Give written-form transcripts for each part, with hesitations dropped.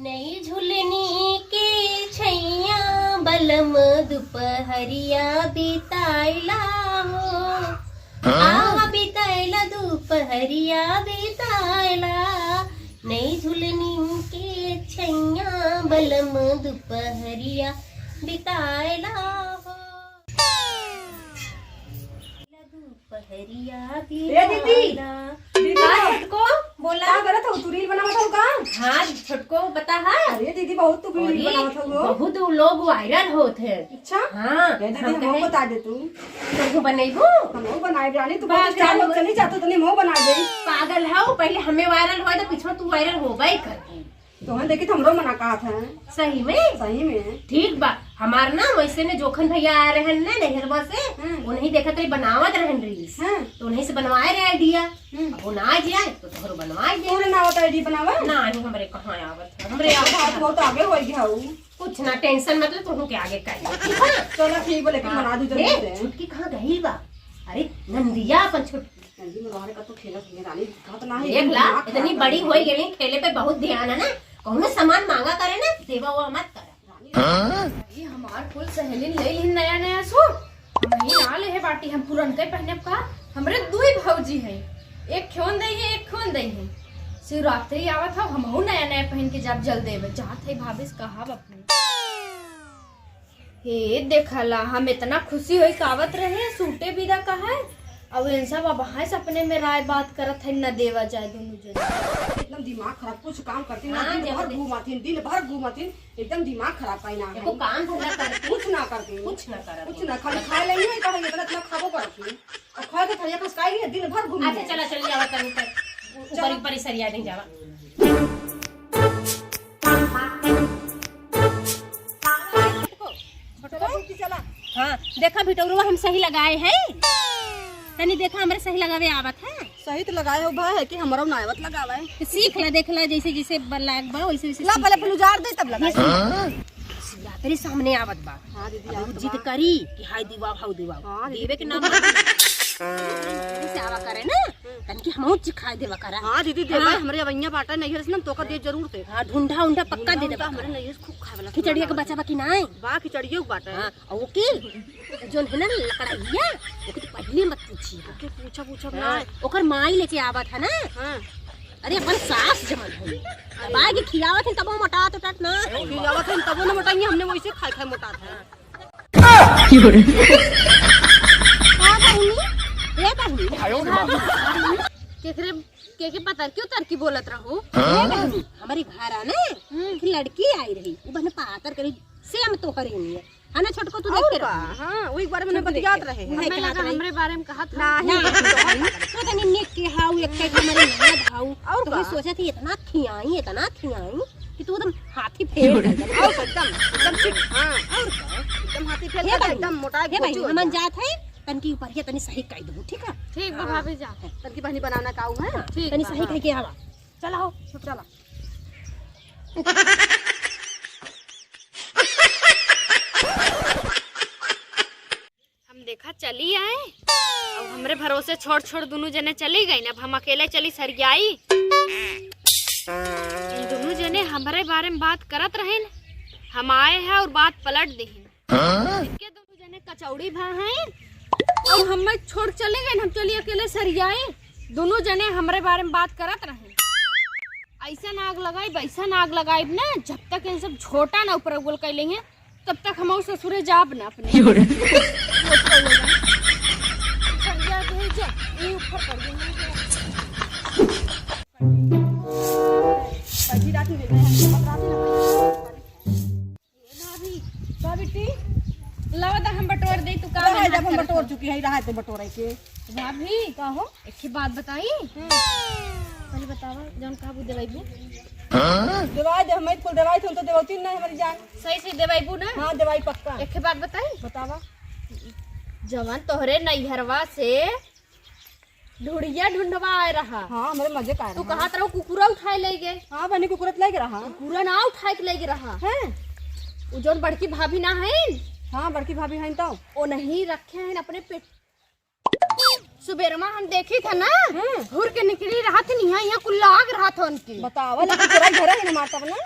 नई झुलनी के छैया बलम दुपहरिया बिताइला हो आवा बिताइला दुपहरिया बिताइला नई झुलनी के छैया बलम दुपहरिया बिताइला हो दुपहरिया बिताइला। छोटको बोला करत हो तू रील बनावत हो का? हाँ छोटको बता है। अरे दीदी बहुत तू रील बनावत हो बहुत लोग वायरल होते हैं। अच्छा हाँ दीदी हम बता दे तू तुमको बनेबू हम बनाए जानी तू बहुत स्टाइल लोग चली जातो तनी हम बना दे। पागल है वो पहले हमें वायरल हुआ तो पीछे तू वायरल होगा ही करती तो हम देखी हमरो मना कहा था सही में ठीक बा हमार ना वैसे ने जोखन भैया आ रहे हैं ना नहरवा से उन्हीं देखा तो बनावत रहन रील्स तो उन्हीं से बनवाए रहे आइडिया अब वो ना जाए तो तोहरो बनवाए दे तोरे ना होता आईडी बनावा ना हमरे कहां आवत हमरे आवत बहुत आगे होई गया कुछ ना टेंशन मतलब तुहू के आगे कर चलो ठीक बोले कि बना दू जल्दी से। छुटकी कहां गई बा अरे नंदिया अपन छुटकी नंदी में रहने का तो खेला खेले रानी कहा तो ना है देख ला इतनी बड़ी होई गेली खेले पे बहुत ध्यान है ना कौनो सामान मांगा करे ना देवा वो मत करे। ये हमार कुल सहेली ले ली नया नया सूट हम ही ना ले है बाटी हम पुरन के पहने का हमरे दुई भौजी है एक खोन दई है एक खोन दई है शिवरात्रि आवत हो हमहू नया नया पहन के जब जल देवे जात है भाभी कहा अपने हे देखला हम इतना खुशी होई कावत रहे सूटे विदा कहा अब इन सब अब हाय अपने में राय बात करत है न देवा जाए दोनों जन एकदम दिमाग खराब कुछ काम करती ना दिन भर घूमती एकदम दिमाग खराब पाई ना देखो काम धंधा करती कुछ ना खाली खाए लेनी है कहा इतना इतना खाबो करती और खा के थरिया पास काई दिन भर घूम अच्छा चला चल जावा तनी तक ऊपर ऊपर सरिया नहीं जावा चला हाँ देखा भिटौरुआ हम सही लगाए हैं तनी देखा हमारे सही लगावे आवत है सही तो लगाए हो भाई है कि हमारा नायवत लगावा है सीख ला देख ला जैसे जैसे लाग बा वैसे वैसे ला पहले फिर उजाड़ दे तब लगा तेरे सामने आवत बा हां दीदी अब जिद करी कि हाय दीवा हाउ दीवा देवे के नाम से आवा करे ना तनकी हमहु चिखा देवा करा हां दीदी देवा हमरे अवैया बाटा नहीं है ना तो का दे जरूर दे हां ढूंढा उंडा पक्का दे देवा हमरे नहीं खूब खावला खिचड़िया के बचा बाकी नहीं बा खिचड़ियो बाटा हां और वकील जोन है ना लकड़िया ओके तो पहले मत पूछी ओके पूछा ना ओकर माई लेके आवत है ना हां अरे अपन सास जमल है दबा के खियावत है तब मोटा तो टट ना खियावत है तब ना मोटाई हमने वैसे खाए मोटा था के पता क्यों तरकी बोलत रहू हमारे घर आने लड़की आई रही वो बने पातर करी सेम तो करी नहीं है है ना छोटको तू देख रहा हां वही बारे में बतियात रहे हमें लगा हमरे बारे में कहा था नहीं तो तनी नेक के हाउ एक के हमारे याद हाउ और तो सोचा थी इतना खियाई कि तू एकदम हाथी फेर एकदम ठीक हां और एकदम हाथी फेर एकदम मोटा है भाई हमन जात है तनकी ऊपर के तनी सही कह दू ठीक है ठीक बा भाभी जा तनकी बहनी बनाना काऊ है ठीक तनी सही कह के आवा चला हो चला हम देखा चली आए अब हमरे भरोसे छोड़ दोनों जने चली गई अब हम अकेले चली सरियाई इन दोनों जने हमारे बारे में बात करत रहे हम आए हैं और बात पलट दी इनके दोनों जने कचौड़ी भा हैं और हमें छोड़ चले गए हम चली अकेले सरियाई दोनों जने हमारे बारे में बात करत रहे ऐसा नाग लगाई वैसा नाग लगाई ना जब तक इन सब छोटा ना ऊपर बोल कर लेंगे तब तक हम ससुरे जाब ना अपने हम बटोर दे तू का जब हम बटोर चुकी है रहा तो बटोरे के भाभी कहो एक बात बताई पहले बतावा जौन काबू देवाईबू दवाई दे हमें कुल दवाई तो देवती नहीं हमारी जान सही से देवाईबू ना हां दवाई पक्का एक बात बताई बतावा जवान तोहरे नैहरवा से ढूढ़िया ढूंढवा आ रहा हां हमारे मजे का तू कहा तरह कुकुरा उठाए ले गए हां बनी कुकुरत ले रहा कुकुरा ना उठाए के ले रहा है वो जौन बड़की भाभी ना है हां बड़की भाभी हैं तो वो नहीं रखे हैं अपने पेट सुबेरमा हम देखी था ना घूर के निकली रहा थी यहाँ कुल लाग रहा था उनकी बतावा लेकिन तेरा घर है ना माता ना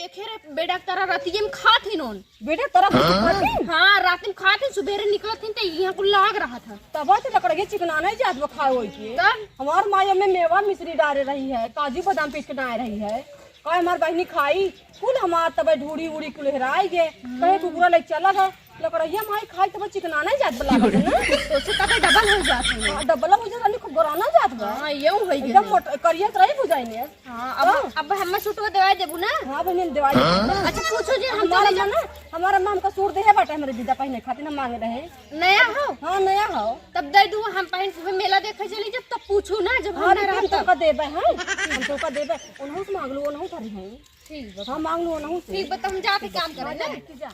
देखे रे बेटा तारा रातिये में खाती नोन बेटा तरफ खाती हाँ रात में खाती सुबेरे निकलत थी तो यहाँ को लाग रहा था तब तो लकड़िया चिकना नहीं जात वो खाए होई के तब हमार माया में मेवा मिश्री डाले रही है, काजू बादाम पीस के डाल रही है। कहे हमार बहनी खाई कुल हमार तब ढूड़ी उड़ी कुल हेराई गे कहे कुकुरा ले चला है लकड़िया माई खाई तब चिकना नहीं जात बला ना तो से तब डबल हो जात है डबल हो जात खूब गोराना जात बा। हाँ ये होई गे एकदम करिया रही बुझाइने। हाँ अब हमें सूटवा दवाई देबू ना। हां बहनी दवाई अच्छा पूछो जी हम हमारा ना हमारा माम का सूट दे है बाटे हमरे दीदा पहने खातिर हम मांगे रहे नया हो। हां नया हो तब दे दूं हम पहन के मेला देखे चली जब तब पूछू ना जब हां हम हम तो का देबे हैं हम तो का देबे उनहु से मांग लो उनहु करी हैं। ठीक बा हां मांग लो उनहु से ठीक बा तो हम जाके काम करें ना। जा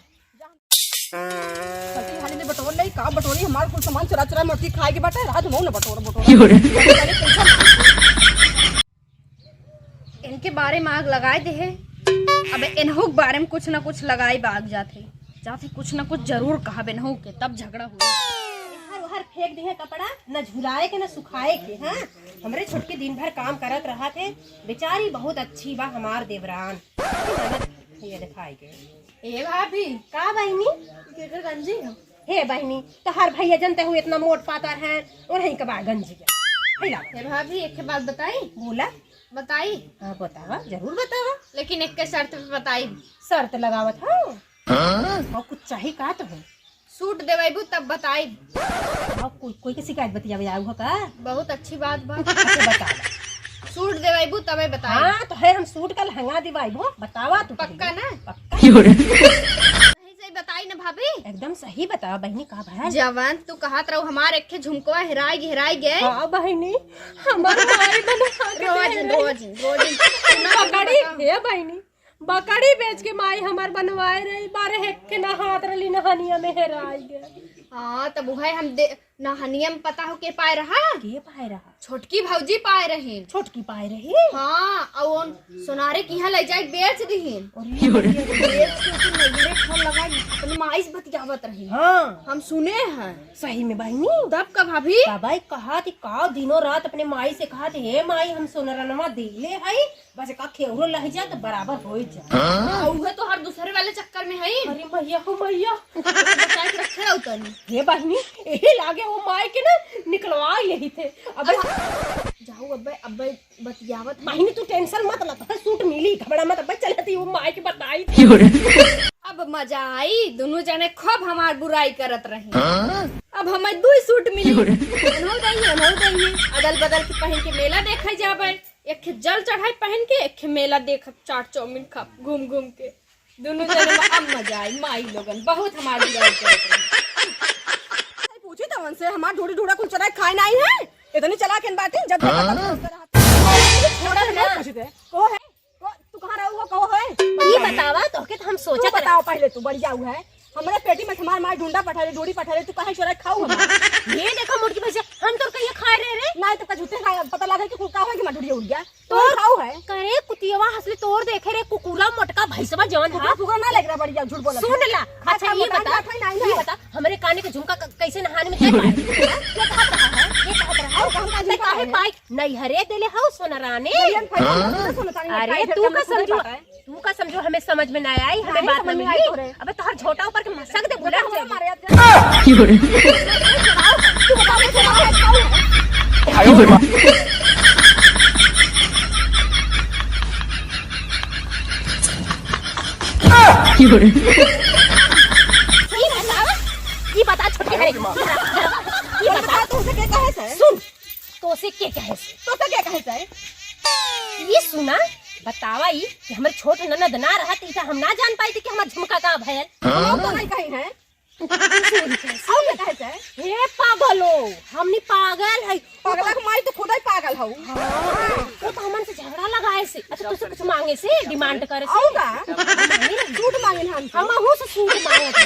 सती हाली ने बटोर ले का बटोरी हमार कुल सामान चुरा चुरा मोटी खाए के बाटे रात मऊ ना बटोर इनके बारे में आग लगाए दे है। अब इनहु के बारे में कुछ ना कुछ लगाई बाग जाते कुछ ना कुछ जरूर कहा इनहु के तब झगड़ा हुआ। हर फेंक दी है कपड़ा न झुलाए के न सुखाए के। हाँ हमरे छोटके दिन भर काम करत रहा थे बेचारी बहुत अच्छी बा हमार देवरान ये दिखाई के। ए भाभी का बहनी के गंजी हो हे बहनी तो हर भैया जनते हुए इतना मोट पातर है और नहीं कबा गंजी ए भाभी एक बात बताई बोला बताई। हाँ बतावा जरूर बतावा लेकिन एक के शर्त पे बताई। शर्त लगावत हो और कुछ चाहिए का तो है सूट देवाइबू तब बताई। कोई की शिकायत बतियावे आऊ का बहुत अच्छी बात बा। अच्छा बता सूट देवाइबू तबे बताई। हाँ तो है हम सूट का लहंगा दिवाइबो बतावा तू पक्का ना पक्का सही सही बताई ना भाभी एकदम सही बतावा बहनी का भाई जवान तू कहत रहो हमारे एक झुमकवा हेराई गए। हाँ बहनी हमार माई रोज बकड़ी हे बहनी बकड़ी बेच के माई हमार बनवाए रही 12 हेक के नहात रही नहानिया में हेराई गए। हाँ तब वह हम नहनिया में पता हो के पाए रहा के पाए रहा छोटकी भौजी पाए रही छोटकी पाए रही। हाँ और सोनारे की यहाँ ले जाए बेच दी अपनी माई से बतियावत रही। हाँ हम सुने हैं सही में बहनी तब का भाभी भाई कहा थी का दिनों रात अपने माई से कहा थी हे माई हम सोनरनमा दिले है बस का खेवरो लह जा तो बराबर हो जा वह तो हर दूसरे वाले चक्कर में है। अरे मैया हो मैया बचा के रखे रहो तनी ये बहनी यही लागे वो माई के ना निकलवा यही थे। अब जाओ अब बतियावत बहनी तू टेंशन मत ले सूट मिली घबरा मत अब चलती वो माई के बताई अब मजा आई दोनों जने खूब हमार बुराई करत रहे। अब हमें 2 सूट मिली अदल बदल के पहन के मेला देखे जाबे एक जल चढ़ाई पहन के एक मेला देख चाट चौमिन खा घूम के दोनों जने में अब मजा आई। माई लोगन बहुत हमारी बुराई करत रहे। पूछी तवन से हमार ढूढ़ी ढूढ़ा कुल चराई खाए नहीं है इतनी चला के बाटे जब छोड़ा ना को है तू कहां रहू कहो है ये बतावा तो के हम सोचा बताओ पहले तू बढ़िया है हमारे पेटी में हमार मार ढूंढा पठाले डोरी पठाले तू कहां चोरा खाऊ हम ये देखो मुर्गी भैया हम तो कहिए खा रहे रे नहीं तो झूठे खाए पता लगा कि का है कि मटुरिया उड़ गया तो खाऊ है करे कुतियवा हसले तोड़ देखे रे कुकुला मोटका भैंसवा जवान था फुकरा ना लग रहा बढ़िया झूठ बोला सुन ला। अच्छा ये बता हमारे काने के झुमका कैसे नहाने में दे पाए काहे पाई नहीं हरे देले हाउ सोनराने। अरे तू का समझो हमें समझ में नहीं आई हमें बात में मिली। अबे तोहर झोटा ऊपर के मसक दे बुला ये बता छोटे है ये बता तो से के कहे से सुन तो से के कहे से तो से के कहे से ये सुना बतावा ई कि हमर छोट ननद ना रहत ई हम ना जान पाई थी कि हमर झुमका का भयल हम तो नहीं कहीं है हम के कहे से हे पागलो हमनी पागल है पागल को मारी तो खुद ही पागल हूं तो हमन से झगड़ा लगाए से अच्छा तुझसे कुछ मांगे से डिमांड करे से आऊंगा झूठ मांगे हम हूं से सूट मांगत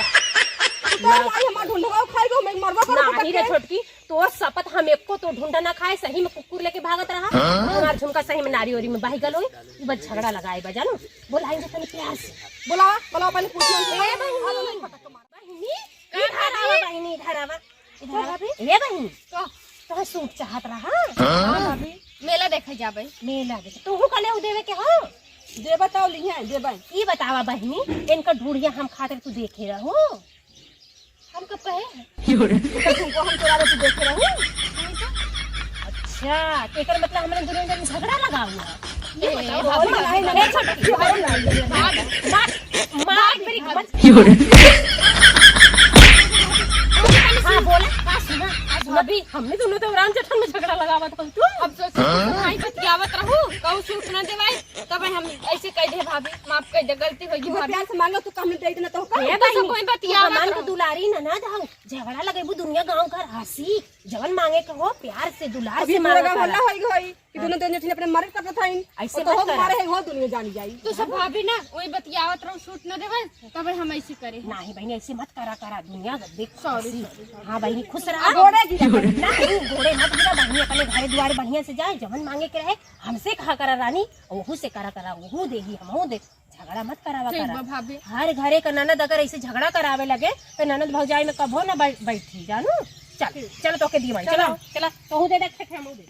तो भाई हमार ढूंढवा खाएगो मैं मरवा करो नहीं रे छोटकी तो शपथ हम एको तो ढूंढा ना खाए सही में कुकुर लेके भागत रहा हमार झुमका सही में नारी ओरी में बाहिगल होई बस झगड़ा लगाए बा जानो बोलाएंगे तनी प्यार से बुलाओ पहले पूछियो ए बहिनी बहिनी इधर आवा ये बहिनी तो सूट चाहत रहा मेला देखे जाबे मेला देखे तू कले देवे के हो दे बताओ ली है दे भाई। ये बतावा बहनी इनका ढूढ़िया हम खातिर तू देखे रहो हम कब कहे तुमको हम तोरा तू देखे रहूं। अच्छा एकर मतलब हमने दोनों जन झगड़ा लगा हुआ है। ये बताओ बोल ना, नहीं, नहीं, मार मेरी हाँ बोला का सुना अभी हमने दोनों तो राम जठन में झगड़ा लगावा था तू अब सोच भाई बतियावत रहू कहू सूट न देवाई तब हम ऐसे कह दे भाभी माफ कर दे गलती होगी तू भाभी प्यार से मांगो तू कम दे देना तो का। ये तो कोई बतियावत मान रहू। के दुलारी ना दाऊ झगड़ा लगेबू दुनिया गांव घर हंसी जवन मांगे के हो प्यार से दुलार अभी से पूरा मांगे गांव हल्ला होई गई कि दोनों दोनों अपने मर्द करना था इन ऐसे तो मत हो करा। मारे है वो दुनिया जानी जाई। तू सब भाभी ना वही बतियावत रहू सूट न देवाई तब हम ऐसे करे नहीं बहनी ऐसे मत करा दुनिया देख सॉरी हाँ बहनी खुश रहा घोड़े गिरा नहीं घोड़े मत गिरा बहनी अपने घरे द्वार बढ़िया से जाए जवन मांगे के रहे हमसे कहा करा रानी वहू से करा वहू देगी हमहू दे झगड़ा मत करावा ठीक करा बा भाभी हर घरे का ननद अगर ऐसे झगड़ा करावे लगे तो ननद भौजाई में कबो ना बैठी जानू चल चलो तो के दी चलो चला तो दे दे हमहू दे